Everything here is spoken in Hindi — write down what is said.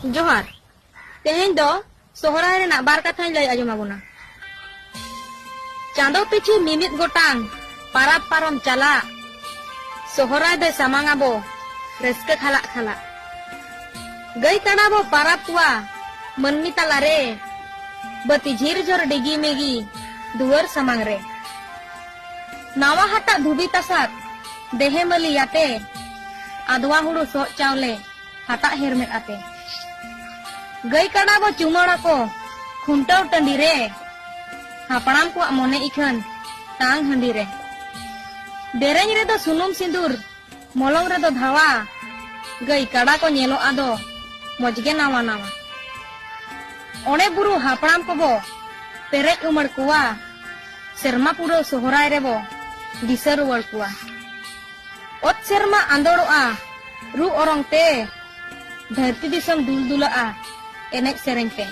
जोहार तेहें दो सोहराय रेना बार कथाñ लay आजमाबोना चांदो पिछू मिमित गोटांग पाराब पारम चला सोहराय दे सामांगाबो रेस्के खाला खाला गई कड़ाबो पाराब कुआ मनमी तला रे बती झीर झोर डिगी मेगी दुवर समांग रे नावा हटा धुबी तसात देहे मली याते आदवा हुड़ू सो चावले हटा हेरमेट आते गई कड़ाबो चुमड़ा को खुंटाव टंडी रे हापड़ाम को मोने इखन टांग हंडी रे देरेñ रे दो सुनुम सिंदूर मोलंग रे दो धावा गई कड़ा को नेलो आदो मजगे नावा नावा ओने बुरु हापड़ाम को बो पेरेज उमड़ कुआ सेरमा पुरो सोहराय रे बो दिसर वल कुआ ओत सेरमा आंदोड़ोआ रू ओरंग ते धरती दिसम दुल दुला एनेक सेरेñ पे।